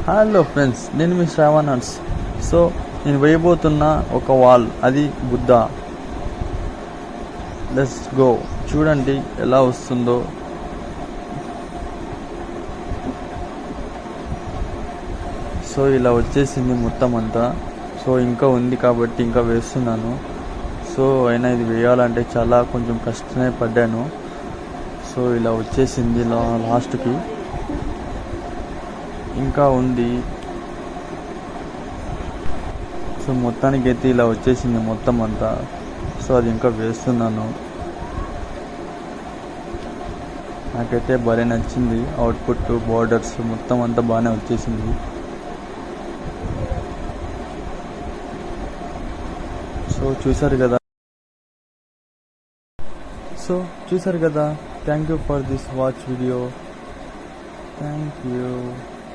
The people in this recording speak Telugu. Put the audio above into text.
హలో ఫ్రెండ్స్, నేను మీ శ్రావణ్స్. సో నేను వేయబోతున్న ఒక వాల్, అది బుద్ధ. Let's go. చూడండి ఎలా వస్తుందో. సో ఇలా వచ్చేసింది మొత్తం అంతా. సో ఇంకా ఉంది కాబట్టి ఇంకా వేస్తున్నాను. సో అయినా ఇది వేయాలంటే చాలా కొంచెం కష్టమే పడ్డాను. సో ఇలా వచ్చేసింది లాస్ట్కి. ఇంకా ఉంది. సో మొత్తానికి అయితే ఇలా వచ్చేసింది మొత్తం అంతా. సో అది ఇంకా వేస్తున్నాను. నాకైతే భలే నచ్చింది. అవుట్పుట్, బార్డర్స్ మొత్తం అంతా బాగానే వచ్చేసింది. సో చూసారు కదా. Thank you for this watch video. Thank you.